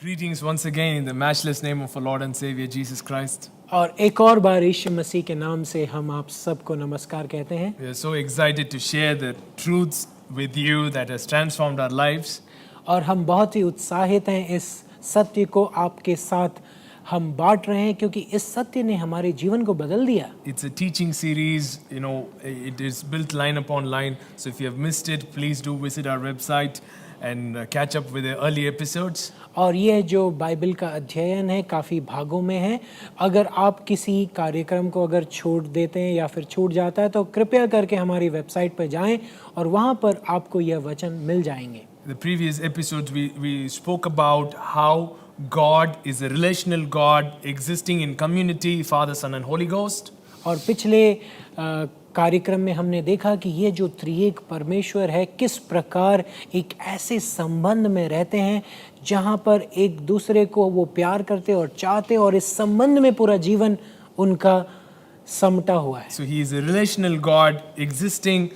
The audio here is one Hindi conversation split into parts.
Greetings once again in the matchless name of our Lord and Savior Jesus Christ. और एक और बार यीशु मसीह के नाम से हम आप सबको नमस्कार कहते हैं। We are so excited to share the truths with you that has transformed our lives. और हम बहुत ही उत्साहित हैं इस सत्य को आपके साथ हम बांट रहे हैं क्योंकि इस सत्य ने हमारे जीवन को बदल दिया। It's a teaching series, it is built line upon line. So if you have missed it, please do visit our website and catch up with the early episodes. और ये जो बाइबल का अध्ययन है काफ़ी भागों में है। अगर आप किसी कार्यक्रम को अगर छोड़ देते हैं या फिर छूट जाता है तो कृपया करके हमारी वेबसाइट पर जाएं और वहाँ पर आपको यह वचन मिल जाएंगे। The previous episodes we spoke about how God is a relational God existing in community, Father, Son and Holy Ghost. और पिछले कार्यक्रम में हमने देखा कि ये जो त्रिएक परमेश्वर है किस प्रकार एक ऐसे संबंध में रहते हैं जहाँ पर एक दूसरे को वो प्यार करते और चाहते और इस संबंध में पूरा जीवन उनका समटा हुआ है। So he is a relational God existing,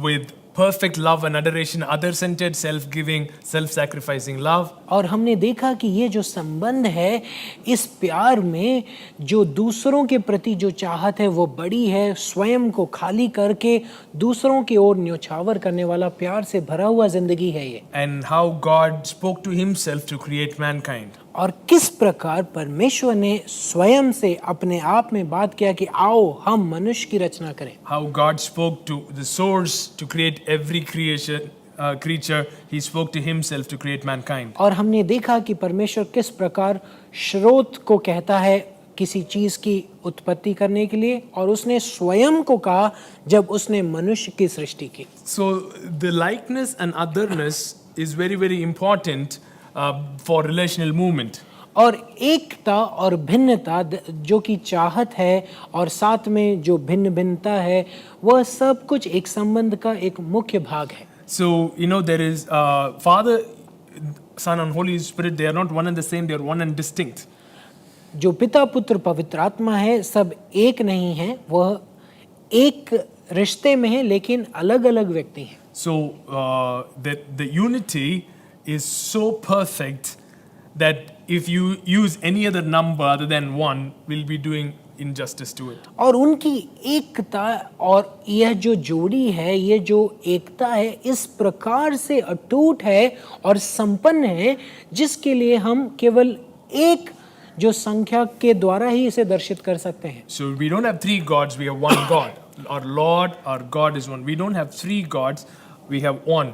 with perfect love and adoration, other-centered, self-giving, self-sacrificing love. और हमने देखा कि ये जो संबंध है इस प्यार में जो दूसरों के प्रति जो चाहत है वो बड़ी है, स्वयं को खाली करके दूसरों की ओर न्योछावर करने वाला प्यार से भरा हुआ जिंदगी है ये। And how God spoke to himself to create mankind. और किस प्रकार परमेश्वर ने स्वयं से अपने आप में बात किया कि आओ हम मनुष्य की रचना करें। How God spoke to the source to create every creature, he spoke to himself to create mankind. और हमने देखा कि परमेश्वर किस प्रकार स्रोत को कहता है किसी चीज की उत्पत्ति करने के लिए और उसने स्वयं को कहा जब उसने मनुष्य की सृष्टि की। So the likeness and otherness is very, very important for relational movement. और एकता और भिन्नता जो कि चाहत है और साथ में जो भिन्न भिन्नता है वह सब कुछ एक संबंध का एक मुख्य भाग है। So there is Father, Son and Holy Spirit, they are not one and the same, they are one and distinct. जो पिता पुत्र पवित्र आत्मा है सब एक नहीं है, वह एक रिश्ते में है लेकिन अलग अलग व्यक्ति हैं। So the unity is so perfect that if you use any other number other than one, we'll be doing injustice to it. और उनकी एकता और यह जो जोड़ी है, ये जो एकता है इस प्रकार से अटूट है और संपन्न है जिसके लिए हम केवल एक जो संख्या के द्वारा ही इसे दर्शित कर सकते हैं। So we don't have three gods, we have one God. Our Lord, our God is one. We don't have three gods, we have one.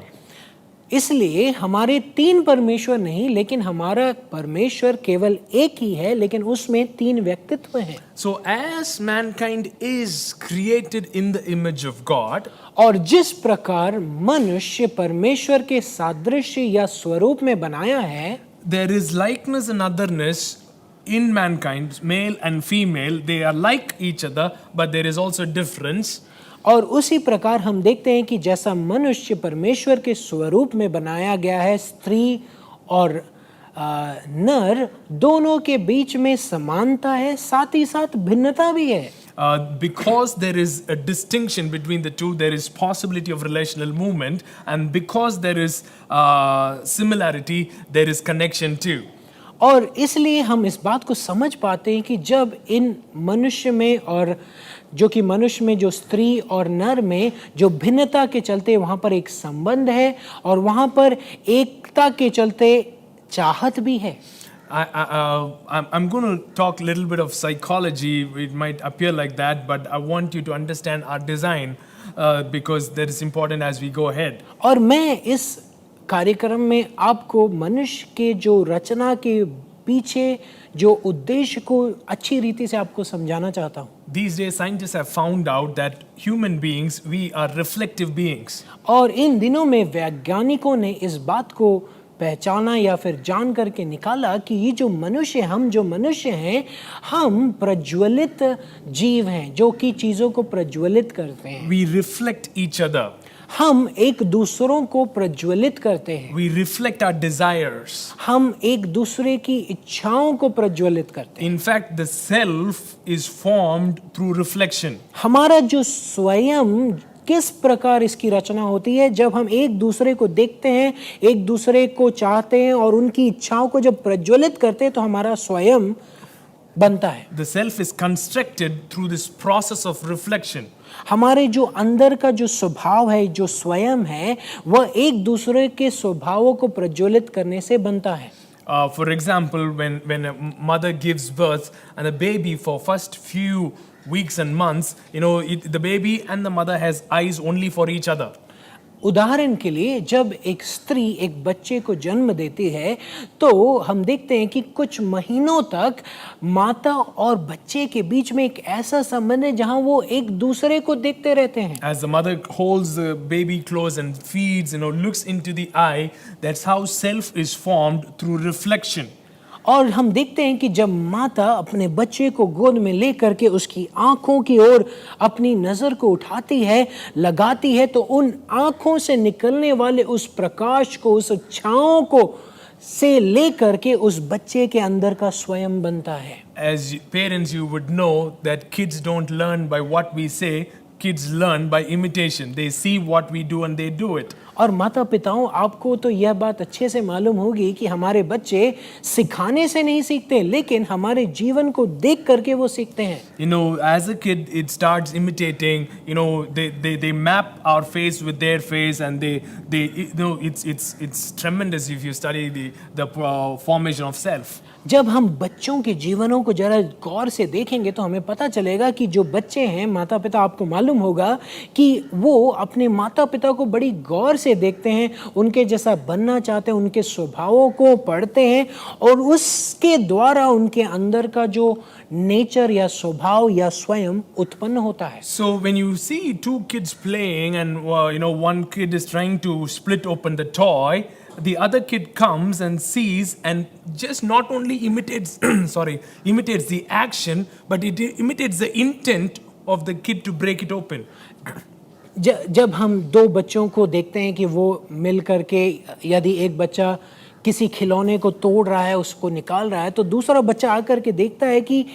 इसलिए हमारे तीन परमेश्वर नहीं लेकिन हमारा परमेश्वर केवल एक ही है लेकिन उसमें तीन व्यक्तित्व हैं। So as mankind is created in the image of God, और जिस प्रकार मनुष्य परमेश्वर के सादृश्य या स्वरूप में बनाया है, there is likeness and otherness in mankind, male and female. They are like each other, but there is also difference. और उसी प्रकार हम देखते हैं कि जैसा मनुष्य परमेश्वर के स्वरूप में बनाया गया है, स्त्री और नर दोनों के बीच में समानता है, साथ ही साथ भिन्नता भी है। Because there is a distinction between the two, there is possibility of relational movement, and because there is similarity, there is connection too. और इसलिए हम इस बात को समझ पाते हैं कि जब इन मनुष्य में और जो कि मनुष्य में जो स्त्री और नर में जो भिन्नता के चलते वहाँ पर एक संबंध है और वहाँ पर एकता के चलते चाहत भी है। I'm going to talk a little bit of psychology. It might appear like that, but I want you to understand our design because that is important as we go ahead. और मैं इस कार्यक्रम में आपको मनुष्य के जो रचना के पीछे जो उद्देश्य को अच्छी रीति से आपको समझाना चाहता हूँ। These days scientists have found out that human beings, we are reflective beings. और इन दिनों में वैज्ञानिकों ने इस बात को पहचाना या फिर जान करके निकाला कि ये जो मनुष्य हैं हम प्रज्वलित जीव हैं जो कि चीज़ों को प्रज्वलित करते हैं। We reflect each other. हम एक दूसरों को प्रज्वलित करते हैं। We reflect our desires. हम एक दूसरे की इच्छाओं को प्रज्वलित करते हैं। In fact, the self is formed through reflection. हमारा जो स्वयं किस प्रकार इसकी रचना होती है जब हम एक दूसरे को देखते हैं, एक दूसरे को चाहते हैं और उनकी इच्छाओं को जब प्रज्वलित करते हैं तो हमारा स्वयं बनता है। The self is constructed through this process of reflection. हमारे जो अंदर का जो स्वभाव है, जो स्वयं है, वह एक दूसरे के स्वभावों को प्रज्वलित करने से बनता है। For example, when a mother gives birth and a baby for first few weeks and months, the baby and the mother has eyes only for each other. उदाहरण के लिए जब एक स्त्री एक बच्चे को जन्म देती है तो हम देखते हैं कि कुछ महीनों तक माता और बच्चे के बीच में एक ऐसा संबंध है जहां वो एक दूसरे को देखते रहते हैं। As the mother holds the baby close and feeds, looks into the eye, that's how self is formed through reflection. और हम देखते हैं कि जब माता अपने बच्चे को गोद में लेकर के उसकी आंखों की ओर अपनी नजर को उठाती है, लगाती है, तो उन आंखों से निकलने वाले उस प्रकाश को, उस छांव को से लेकर के उस बच्चे के अंदर का स्वयं बनता है। As parents, you would know that kids don't learn by what we say, kids learn by imitation. They see what we do and they do it. और माता पिताओं, आपको तो यह बात अच्छे से मालूम होगी कि हमारे बच्चे सिखाने से नहीं सीखते, लेकिन हमारे जीवन को देख करके वो सीखते हैं। As a kid, it starts imitating. They map our face with their face, and it's tremendous if you study the formation of self. जब हम बच्चों के जीवनों को जरा गौर से देखेंगे तो हमें पता चलेगा कि जो बच्चे हैं, माता पिता, आपको मालूम होगा कि वो अपने माता पिता को बड़ी गौर से देखते हैं, उनके जैसा बनना चाहते हैं, उनके स्वभावों को पढ़ते हैं और उसके द्वारा उनके अंदर का जो नेचर या स्वभाव या स्वयं उत्पन्न होता है। So when you see two kids playing and one kid is trying to split open the toy, the other kid comes and sees and just not only imitates imitates the action, but it imitates the intent of the kid to break it open. जब हम दो बच्चों को देखते हैं कि वो मिल करके, यदि एक बच्चा किसी खिलौने को तोड़ रहा है, उसको निकाल रहा है, तो दूसरा बच्चा आकर के देखता है कि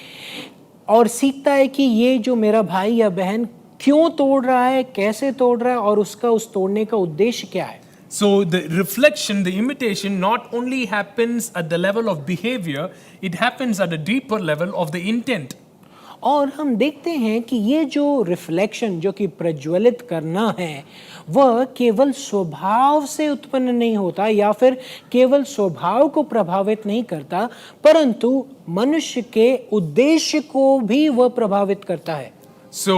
और सीखता है कि ये जो मेरा भाई या बहन क्यों तोड़ रहा है, कैसे तोड़ रहा है और उसका उस तोड़ने का उद्देश्य क्या है। So the reflection, the imitation not only happens at the level of behavior, it happens at a deeper level of the intent. और हम देखते हैं कि ये जो रिफ्लेक्शन, जो कि प्रज्वलित करना है, वह केवल स्वभाव से उत्पन्न नहीं होता या फिर केवल स्वभाव को प्रभावित नहीं करता, परंतु मनुष्य के उद्देश्य को भी वह प्रभावित करता है। So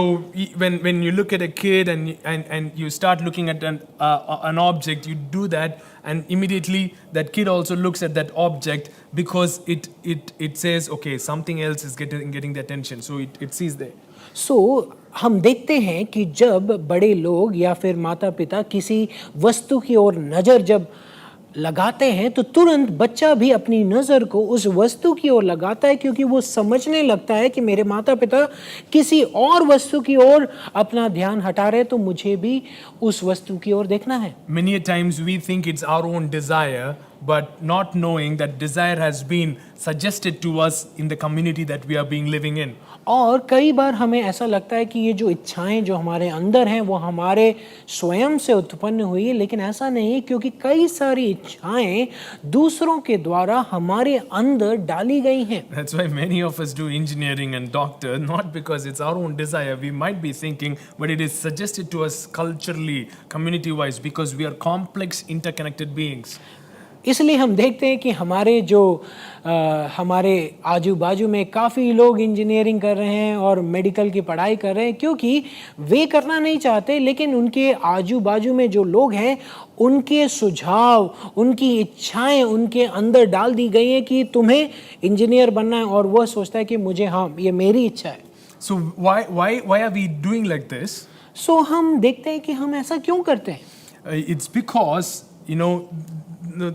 when you look at a kid and you start looking at an object, you do that, and immediately that kid also looks at that object because it says, okay, something else is getting the attention, so it sees there. So हम देखते हैं कि जब बड़े लोग या फिर माता पिता किसी वस्तु की ओर नजर जब लगाते हैं तो तुरंत बच्चा भी अपनी नज़र को उस वस्तु की ओर लगाता है, क्योंकि वो समझने लगता है कि मेरे माता पिता किसी और वस्तु की ओर अपना ध्यान हटा रहे, तो मुझे भी उस वस्तु की ओर देखना है। Many a times we think it's our own desire, but not knowing that desire has been suggested to us in the community that we are being living in. और कई बार हमें ऐसा लगता है कि ये जो इच्छाएं जो हमारे अंदर हैं वो हमारे स्वयं से उत्पन्न हुई है, लेकिन ऐसा नहीं है, क्योंकि कई सारी इच्छाएं दूसरों के द्वारा हमारे अंदर डाली गई हैं। That's why many of us do engineering and doctor, not because it's our own desire, we might be thinking, but it is suggested to us culturally, community-wise, because we are complex, interconnected beings. इसलिए हम देखते हैं कि हमारे आजू बाजू में काफ़ी लोग इंजीनियरिंग कर रहे हैं और मेडिकल की पढ़ाई कर रहे हैं, क्योंकि वे करना नहीं चाहते, लेकिन उनके आजू बाजू में जो लोग हैं उनके सुझाव, उनकी इच्छाएं उनके अंदर डाल दी गई हैं कि तुम्हें इंजीनियर बनना है, और वह सोचता है कि मुझे, हाँ, ये मेरी इच्छा है। So why are we doing like this? So हम देखते हैं कि हम ऐसा क्यों करते हैं। It's because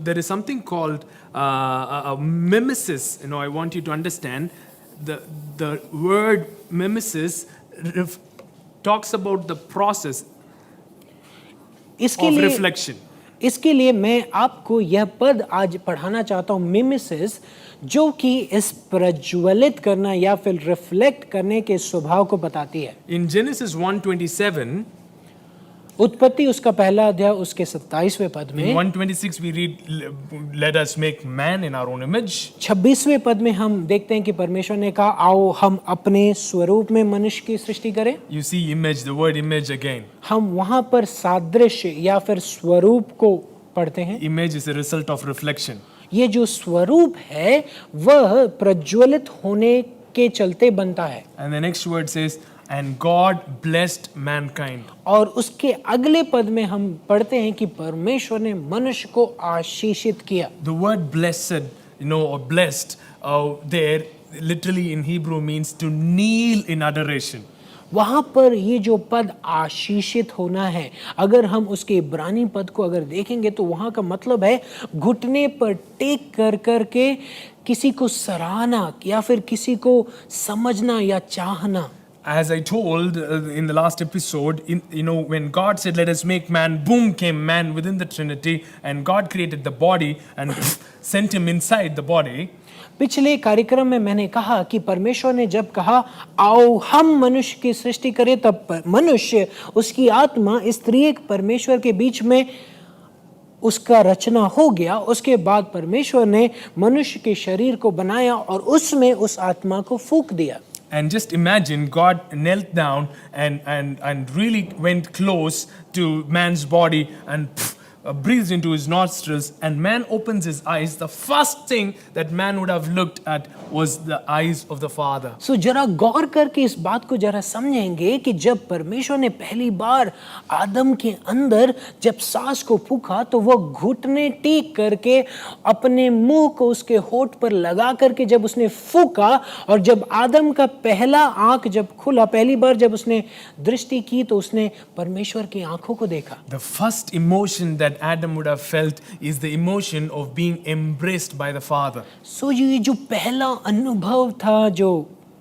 there is something called a mimesis. I want you to understand the word mimesis talks about the process of reflection. इसके लिए मैं आपको यह पद आज पढ़ाना चाहता हूँ, मिमेसिस, जो कि इस प्रज्वलित करना या फिर रिफ्लेक्ट करने के स्वभाव को बताती है। In Genesis 1:27, उत्पत्ति उसका पहला अध्याय उसके 27वें पद In में 126 we read, let us make man in our own image. 26वें पद में हम देखते हैं कि परमेश्वर ने कहा आओ हम अपने स्वरूप में मनुष्य की सृष्टि करें। You see image, the word image again. हम वहां पर सादृश्य या फिर स्वरूप को पढ़ते हैं। Image is a result of reflection. ये जो स्वरूप है वह प्रज्वलित होने के चलते बनता है। And the next word says, and God blessed mankind. और उसके अगले पद में हम पढ़ते हैं कि परमेश्वर ने मनुष्य को आशीषित किया। The word blessed, or blessed, there literally in Hebrew means to kneel in adoration. वहां पर ये जो पद आशीषित होना है, अगर हम उसके इब्रानी पद को अगर देखेंगे तो वहां का मतलब है घुटने पर टेक कर करके किसी को सराहना या फिर किसी को समझना या चाहना। As I told in the last episode, when God said, let us make man, boom, came man within the Trinity, and God created the body and sent him inside the body. पिछले कार्यक्रम में मैंने कहा कि परमेश्वर ने जब कहा आओ हम मनुष्य की सृष्टि करें, तब मनुष्य उसकी आत्मा इस त्रिएक परमेश्वर के बीच में उसका रचना हो गया। उसके बाद परमेश्वर ने मनुष्य के शरीर को बनाया और उसमें उस आत्मा को फूंक दिया। And just imagine God knelt down and really went close to man's body and breathed into his nostrils, and man opens his eyes. The first thing that man would have looked at was the eyes of the Father. So जरा गौर करके इस बात को जरा समझेंगे कि जब परमेश्वर ने पहली बार आदम के अंदर जब सांस को फूंका तो वो घुटने टेक करके अपने मुंह को उसके होठ पर लगा करके जब उसने फूंका, और जब आदम का पहला आंख जब खुला, पहली बार जब उसने दृष्टि की तो उसने परमेश्वर की आंखों को देखा। The first emotion that Adam would have felt is the emotion of being embraced by the Father. So ये जो पहला अनुभव था जो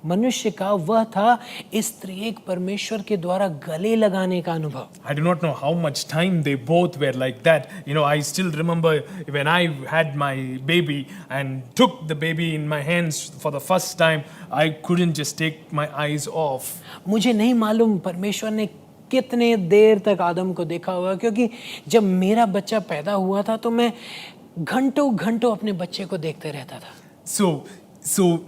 मनुष्य का, वह था इस त्रिएक परमेश्वर के द्वारा गले लगाने का अनुभव। I do not know how much time they both were like that. I still remember when I had my baby and took the baby in my hands for the first time, I couldn't just take my eyes off. मुझे नहीं मालूम परमेश्वर ने कितने देर तक आदम को देखा होगा, क्योंकि जब मेरा बच्चा पैदा हुआ था तो मैं घंटों घंटों अपने बच्चे को देखते रहता था। So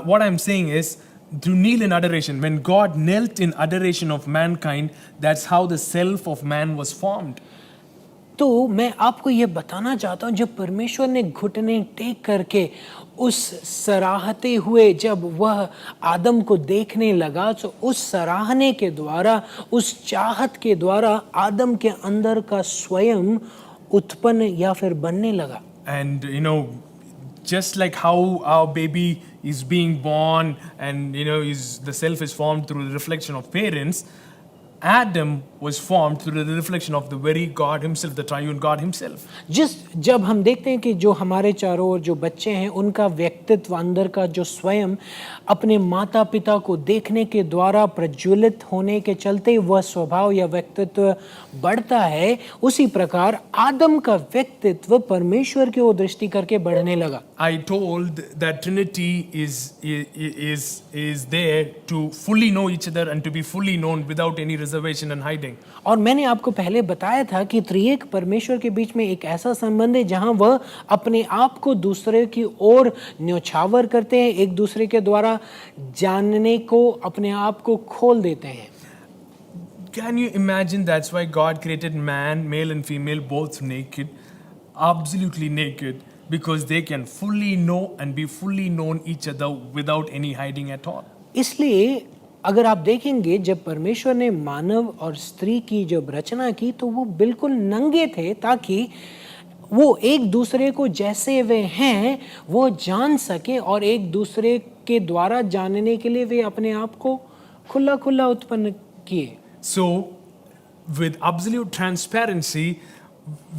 what I'm saying is to kneel in adoration. When God knelt in adoration of mankind, that's how the self of man was formed. तो मैं आपको ये बताना चाहता हूँ, जब परमेश्वर ने घुटने टेक करके उस सराहते हुए जब वह आदम को देखने लगा, तो उस सराहने के द्वारा, उस चाहत के द्वारा आदम के अंदर का स्वयं उत्पन्न या फिर बनने लगा। And just like how our baby is being born and the self is formed through the reflection of parents, Adam was formed through the reflection of the very God himself, the triune God himself. जब हम देखते हैं कि जो हमारे चारों ओर जो बच्चे हैं उनका व्यक्तित्व अंदर का जो स्वयं अपने माता पिता को देखने के द्वारा प्रज्वलित होने के चलते वह स्वभाव या व्यक्तित्व बढ़ता है, उसी प्रकार आदम का व्यक्तित्व परमेश्वर की ओर दृष्टि करके बढ़ने लगा। I told that Trinity is there to fully know each other and to be fully known without any reservation and hiding. और मैंने आपको पहले बताया था कि त्रिएक परमेश्वर के बीच में एक ऐसा संबंध है जहां वह अपने आप को दूसरे की ओर न्योछावर करते हैं, एक दूसरे के द्वारा जानने को अपने आप को खोल देते हैं। Can you imagine? That's why God created man, male and female, both naked, absolutely naked, because they can fully know and be fully known each other without any hiding at all. इसलिए अगर आप देखेंगे जब परमेश्वर ने मानव और स्त्री की जब रचना की तो वो बिल्कुल नंगे थे, ताकि वो एक दूसरे को जैसे वे हैं वो जान सके, और एक दूसरे के द्वारा जानने के लिए वे अपने आप को खुला खुला उत्पन्न किए। So with absolute transparency,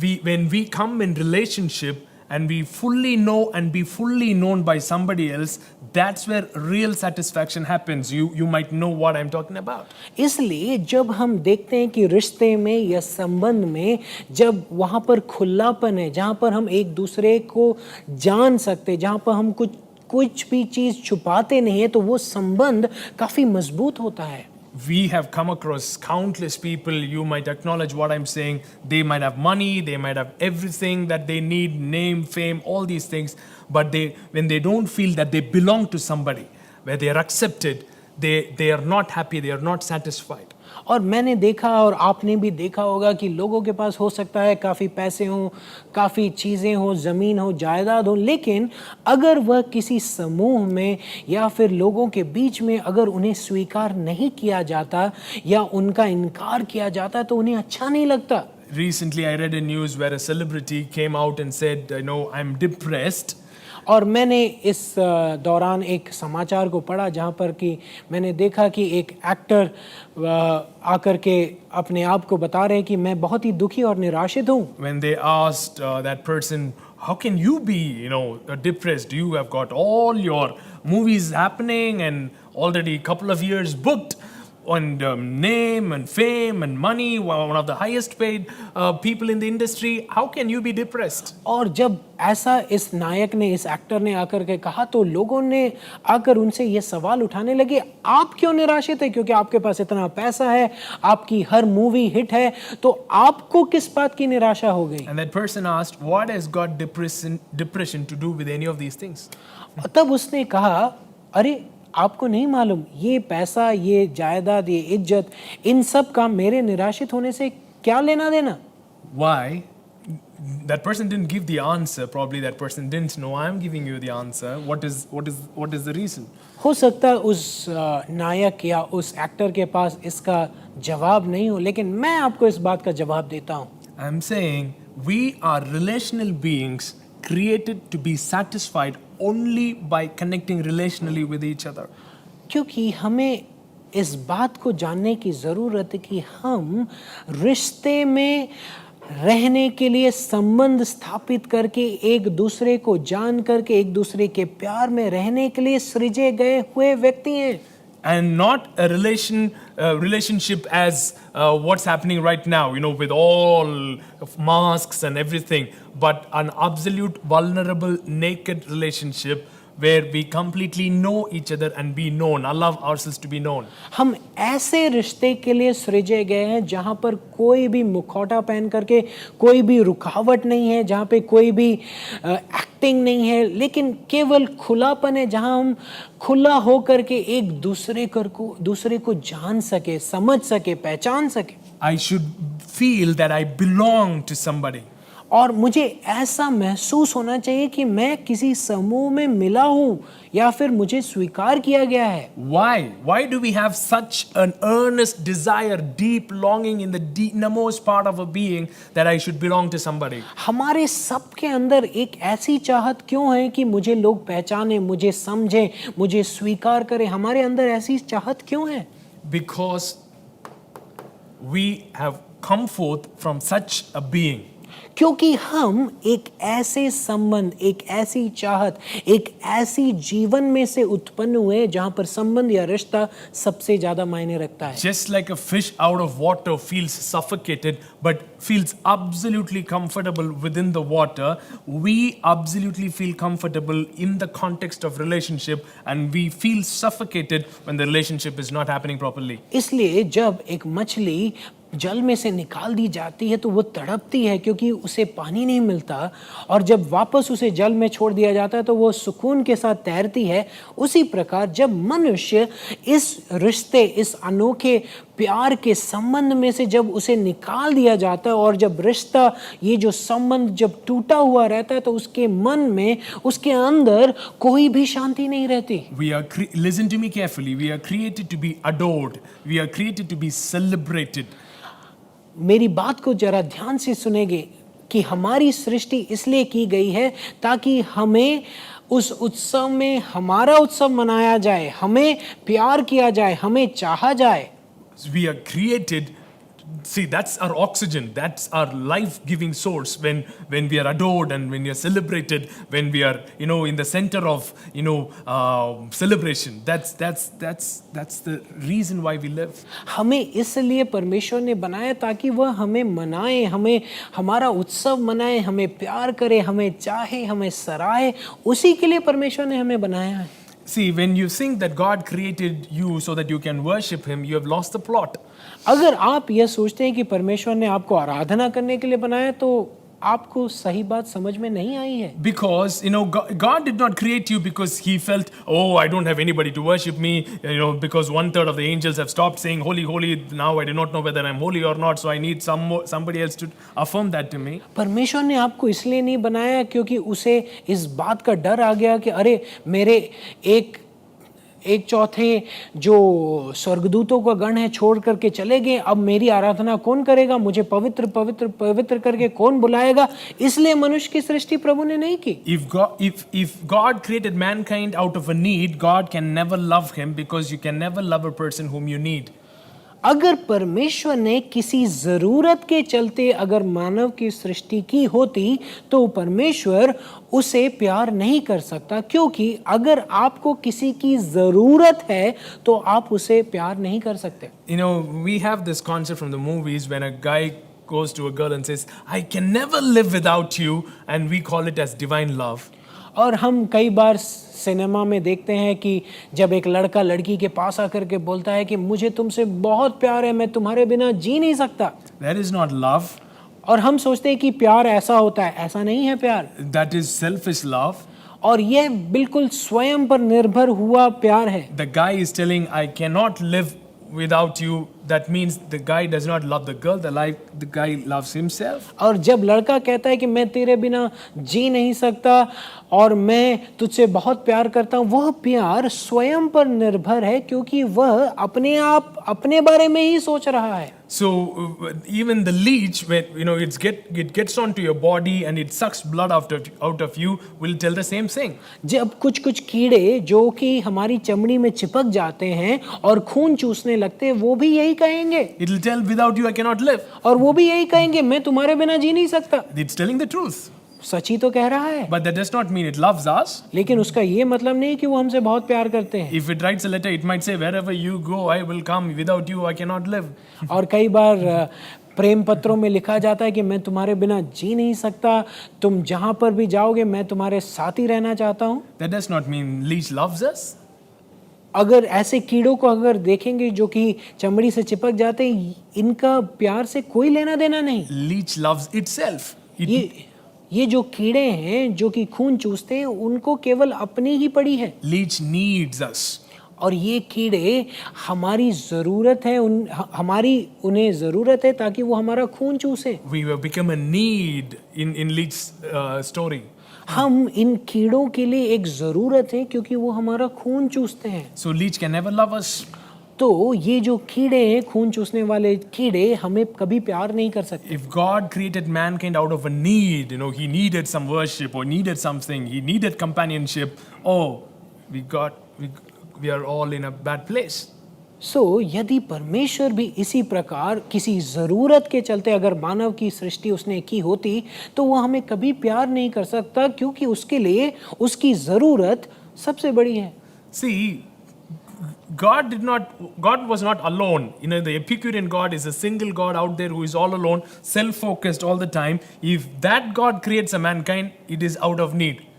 when we come in relationship and we fully know and be fully known by somebody else, that's where real satisfaction happens. You might know what I'm talking about. इसलिए जब हम देखते हैं कि रिश्ते में या संबंध में जब वहाँ पर खुलापन है, जहाँ पर हम एक दूसरे को जान सकते, जहाँ पर हम कुछ भी चीज़ छुपाते नहीं है, तो वो संबंध काफ़ी मजबूत होता है। We have come across countless people. You might acknowledge what I'm saying. They might have money, they might have everything that they need, name, fame, all these things. But when they don't feel that they belong to somebody, where they are accepted, they are not happy, they are not satisfied. और मैंने देखा और आपने भी देखा होगा कि लोगों के पास हो सकता है काफ़ी पैसे हों, काफ़ी चीज़ें हों, ज़मीन हो, जायदाद हो, लेकिन अगर वह किसी समूह में या फिर लोगों के बीच में अगर उन्हें स्वीकार नहीं किया जाता या उनका इनकार किया जाता तो उन्हें अच्छा नहीं लगता. Recently, I read a news where a celebrity came out and said, I'm depressed. और मैंने इस दौरान एक समाचार को पढ़ा जहाँ पर कि मैंने देखा कि एक एक्टर आकर के अपने आप को बता रहे हैं कि मैं बहुत ही दुखी और निराशित हूँ. When they asked that person, how can you be, depressed? You have got all your movies happening and already a couple of years booked. And name and fame and money, one of the highest paid people in the industry. How can you be depressed? और जब ऐसा इस नायक ने, इस एक्टर ने आकर के कहा तो लोगों ने आकर उनसे ये सवाल उठाने लगे, आप क्यों निराशित है? क्योंकि आपके पास इतना पैसा है, आपकी हर मूवी हिट है, तो आपको किस बात की निराशा हो गई? And that person asked, what has got depression to do with any of these things? तब उसने कहा, अरे आपको नहीं मालूम, ये पैसा, ये जायदाद, ये इज्जत, इन सब का मेरे निराशित होने से क्या लेना देना? Why? That person didn't give the answer. Probably that person didn't know. I'm giving you the answer. What is the reason? हो सकता है उस नायक या उस एक्टर के पास इसका जवाब नहीं हो, लेकिन मैं आपको इस बात का जवाब देता हूँ. I'm saying we are relational beings created to be satisfied only by connecting relationally with each other. क्योंकि हमें इस बात को जानने की ज़रूरत है कि हम रिश्ते में रहने के लिए संबंध स्थापित करके एक दूसरे को जान करके एक दूसरे के प्यार में रहने के लिए सृजे गए हुए व्यक्ति हैं. And not a relationship as what's happening right now, with all of masks and everything, but an absolute vulnerable, naked relationship where we completely know each other and be known, allow ourselves to be known. हम ऐसे रिश्ते के लिए सृजे गए हैं जहाँ पर कोई भी मुखौटा पहन करके कोई भी रुकावट नहीं है, जहाँ पे कोई भी एक्टिंग नहीं है, लेकिन केवल खुलापन है जहाँ हम खुला हो करके एक दूसरे को जान सके, समझ सके, पहचान सके. I should feel that I belong to somebody. और मुझे ऐसा महसूस होना चाहिए कि मैं किसी समूह में मिला हूँ या फिर मुझे स्वीकार किया गया है. Why do we have such an earnest desire, deep longing in the innermost part of a being that I should belong to somebody? हमारे सबके अंदर एक ऐसी चाहत क्यों है कि मुझे लोग पहचाने, मुझे समझे, मुझे स्वीकार करें? हमारे अंदर ऐसी चाहत क्यों है? Because we have come forth from such a being. क्योंकि हम एक ऐसे संबंध, एक ऐसी चाहत, एक ऐसी जीवन में से उत्पन्न हुए जहां पर संबंध या रिश्ता सबसे ज्यादा मायने रखता है. Just like a fish out of water feels suffocated but feels absolutely comfortable within the water, we absolutely feel comfortable in the context of relationship and we feel suffocated when the relationship is not happening properly. इसलिए जब एक मछली जल में से निकाल दी जाती है तो वो तड़पती है क्योंकि उसे पानी नहीं मिलता, और जब वापस उसे जल में छोड़ दिया जाता है तो वो सुकून के साथ तैरती है. उसी प्रकार जब मनुष्य इस रिश्ते, इस अनोखे प्यार के संबंध में से जब उसे निकाल दिया जाता है और जब रिश्ता, ये जो संबंध जब टूटा हुआ रहता है तो उसके मन में, उसके अंदर कोई भी शांति नहीं रहती. Listen to me carefully. We are created to be adored. We are created to be celebrated. मेरी बात को जरा ध्यान से सुनेंगे कि हमारी सृष्टि इसलिए की गई है ताकि हमें उस उत्सव में हमारा उत्सव मनाया जाए, हमें प्यार किया जाए, हमें चाहा जाए. We are created. See, that's our oxygen. That's our life-giving source. When we are adored and when we are celebrated, when we are in the center of celebration. That's the reason why we live. हमें इसलिए परमेश्वर ने बनाया ताकि वह हमें मनाए, हमें हमारा उत्सव मनाए, हमें प्यार करे, हमें चाहे, हमें सराहे. उसी के लिए परमेश्वर ने हमें बनाया है. See, when you think that God created you so that you can worship Him, you have lost the plot. अगर आप यह सोचते हैं कि परमेश्वर ने आपको आराधना करने के लिए बनाया तो आपको सही बात समझ में नहीं आई है। Because, God did not create you because He felt, oh, I don't have anybody to worship me, because 1/3 of the angels have stopped saying, holy, holy, now I do not know whether I'm holy or not, so I need somebody else to affirm that to me. परमेश्वर ने आपको इसलिए नहीं बनाया क्योंकि उसे इस बात का डर आ गया कि अरे मेरे एक चौथे जो स्वर्गदूतों का गण है छोड़ करके चले गए, अब मेरी आराधना कौन करेगा, मुझे पवित्र पवित्र पवित्र करके कौन बुलाएगा, इसलिए मनुष्य की सृष्टि प्रभु ने नहीं की। If God created mankind out of a need, God can never love him because you can never love a person whom you need. अगर परमेश्वर ने किसी जरूरत के चलते अगर मानव की सृष्टि की होती तो परमेश्वर उसे प्यार नहीं कर सकता, क्योंकि अगर आपको किसी की जरूरत है तो आप उसे प्यार नहीं कर सकते। We have this concept from the movies when a guy goes to a girl and says, I can never live without you, and we call it as divine love. और हम कई बार सिनेमा में देखते हैं कि जब एक लड़का लड़की के पास आकर के बोलता है कि मुझे तुमसे बहुत प्यार है, मैं तुम्हारे बिना जी नहीं सकता। That is not love. और हम सोचते हैं कि प्यार ऐसा होता है, ऐसा नहीं है प्यार। That is selfish love. और यह बिल्कुल स्वयं पर निर्भर हुआ प्यार है। The guy is telling, I cannot live without you. That means the guy does not love the girl, the guy loves himself. और जब लड़का कहता है कि मैं तेरे बिना जी नहीं सकता और मैं तुझसे बहुत प्यार करता हूँ, वह प्यार स्वयं पर निर्भर है क्योंकि वह अपने आप अपने बारे में ही सोच रहा है। So even the leech, when it gets onto your body and it sucks blood out of you, will tell the same thing. जब कुछ कीड़े जो कि हमारी चमड़ी में चिपक जाते हैं और खून चूसने लगते हैं, वो भी यही कहेंगे। It will tell, without you I cannot live. और वो भी यही कहेंगे, मैं तुम्हारे बिना जी नहीं सकता। It's telling the truth. सच ही तो कह रहा है। But that does not mean it loves us. लेकिन उसका ये मतलब नहीं कि वो हमसे बहुत प्यार करते हैं। If it writes a letter, it might say, wherever you go, I will come. Without you, I cannot live. और कई बार प्रेम पत्रों में लिखा जाता है कि मैं तुम्हारे बिना जी नहीं सकता, तुम जहां पर भी जाओगे मैं तुम्हारे साथ ही रहना चाहता हूं। That does not mean leech loves us. अगर ऐसे कीड़ों को अगर देखेंगे जो कि चमड़ी से चिपक जाते हैं, इनका प्यार से कोई लेना देना नहीं। Leech loves itself. ये जो कीड़े हैं जो कि खून चूसते हैं, उनको केवल अपनी ही पड़ी है। Leech needs us. और ये कीड़े हमारी जरूरत है, हमारी उन्हें जरूरत है ताकि वो हमारा खून चूसे। We have become a need in Leech's story. हम इन कीड़ों के लिए एक जरूरत है क्योंकि वो हमारा खून चूसते हैं। So Leech can never love us. तो ये जो कीड़े हैं, खून चूसने वाले कीड़े, हमें कभी प्यार नहीं कर सकते। If God created mankind out of a need, he needed some worship or needed something, he needed companionship, we are all in a bad place. यदि परमेश्वर भी इसी प्रकार किसी जरूरत के चलते अगर मानव की सृष्टि उसने की होती तो वो हमें कभी प्यार नहीं कर सकता, क्योंकि उसके लिए उसकी जरूरत सबसे बड़ी है। See, God was not alone. The Epicurean God is a single God out there who is all alone, self-focused all the time. If that God creates a mankind, it is out of need.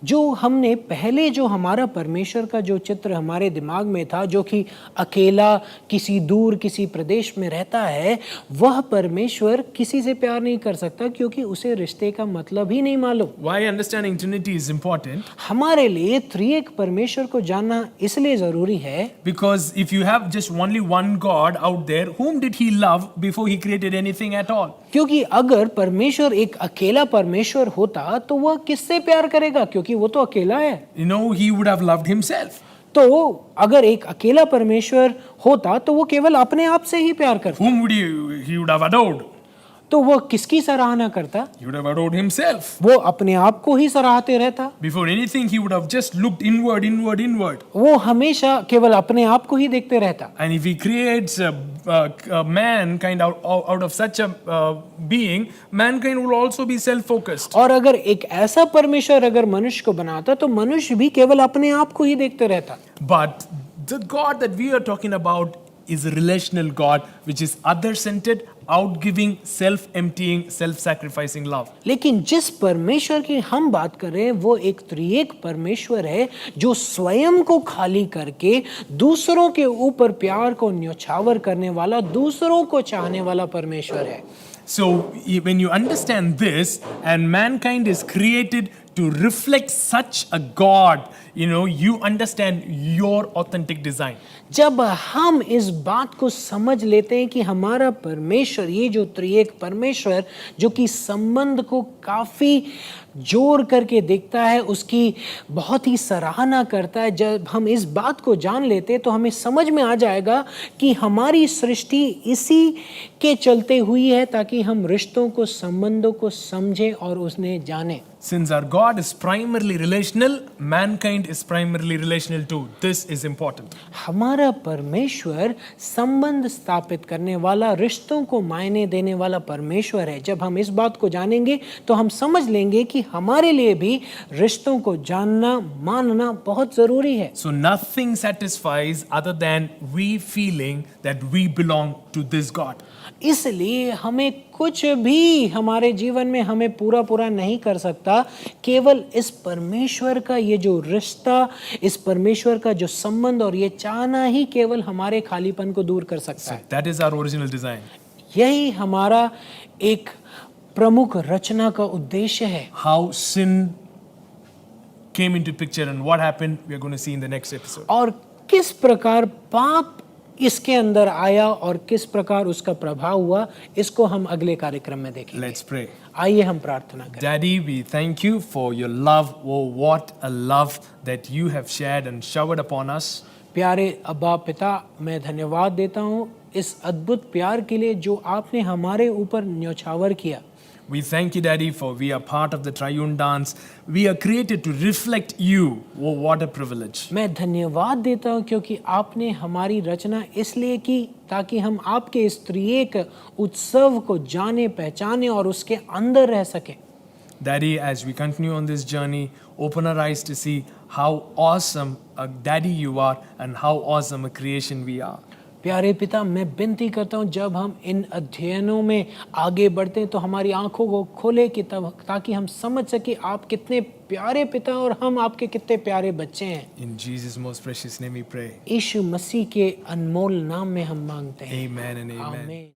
जो हमने पहले जो हमारा परमेश्वर का जो चित्र हमारे दिमाग में था, जो कि अकेला किसी दूर किसी प्रदेश में रहता है, वह परमेश्वर किसी से प्यार नहीं कर सकता क्योंकि उसे रिश्ते का मतलब ही नहीं मालूम। Why understanding Trinity is important? हमारे लिए त्रिएक परमेश्वर को जानना इसलिए जरूरी है Because if you have just only one God out there, whom did he love before he created anything at all? क्योंकि अगर परमेश्वर एक अकेला परमेश्वर होता तो वह किससे प्यार करेगा, क्योंकि वो तो अकेला है। He would have loved himself. तो अगर एक अकेला परमेश्वर होता तो वो केवल अपने आप से ही प्यार करता। Whom would he would have adored? तो वो किसकी सराहना करता? He would have adored himself. वो अपने आप को ही सराहते रहता। Before anything, he would have just looked inward. वो हमेशा केवल अपने आप को ही देखते रहता। And if he creates a mankind out of such a being, mankind will also be self-focused. और अगर एक ऐसा परमेश्वर अगर मनुष्य को बनाता तो मनुष्य भी केवल अपने आप को ही देखते रहता। But the God that we are talking about is a relational God, which is other-centered, outgiving, self-emptying, self-sacrificing love. लेकिन जिस परमेश्वर की हम बात कर रहे हैं वो एक त्रिएक परमेश्वर है जो स्वयं को खाली करके दूसरों के ऊपर प्यार को न्योछावर करने वाला, दूसरों को चाहने वाला परमेश्वर है। So when you understand this, and mankind is created to reflect such a God, you understand your authentic design. जब हम इस बात को समझ लेते हैं कि हमारा परमेश्वर, ये जो त्रिएक परमेश्वर जो कि संबंध को काफ़ी जोड़ करके देखता है, उसकी बहुत ही सराहना करता है, जब हम इस बात को जान लेते हैं तो हमें समझ में आ जाएगा कि हमारी सृष्टि इसी के चलते हुई है ताकि हम रिश्तों को, संबंधों को समझें और उन्हें जानें। Since our God is primarily relational, mankind is primarily relational too. This is important. हमारा परमेश्वर संबंध स्थापित करने वाला, रिश्तों को मायने देने वाला परमेश्वर है। जब हम इस बात को जानेंगे तो हम समझ लेंगे कि हमारे लिए भी रिश्तों को जानना, मानना बहुत जरूरी है। So nothing satisfies other than we feeling that we belong to this God. इसलिए हमें कुछ भी हमारे जीवन में हमें पूरा नहीं कर सकता, केवल इस परमेश्वर का ये जो रिश्ता, इस परमेश्वर का जो संबंध और ये चाहना ही केवल हमारे खालीपन को दूर कर सकता है। That is our original design. यही हमारा एक प्रमुख रचना का उद्देश्य है। How sin came into picture and what happened, we are going to see in the next episode. और किस प्रकार पाप इसके अंदर आया और किस प्रकार उसका प्रभाव हुआ, इसको हम अगले कार्यक्रम में देखेंगे। Let's pray. आइए हम प्रार्थना करें। Daddy, we thank you for your love. Oh, what a love that you have shared and showered upon us. प्यारे अब्बा पिता, मैं धन्यवाद देता हूँ इस अद्भुत प्यार के लिए जो आपने हमारे ऊपर न्योछावर किया। We thank you, Daddy, for we are part of the triune dance. We are created to reflect you. Oh, what a privilege. मैं धन्यवाद देता हूँ क्योंकि आपने हमारी रचना इसलिए की ताकि हम आपके इस त्रिएक उत्सव को जाने, पहचाने और उसके अंदर रह सके। Daddy, as we continue on this journey, open our eyes to see how awesome a daddy you are and how awesome a creation we are. प्यारे पिता, मैं विनती करता हूँ जब हम इन अध्ययनों में आगे बढ़ते हैं तो हमारी आंखों को खोले कि तब ताकि हम समझ सके आप कितने प्यारे पिता और हम आपके कितने प्यारे बच्चे हैं। In Jesus' most precious name we pray. यीशु मसीह के अनमोल नाम में हम मांगते हैं। Amen and amen. आमीन।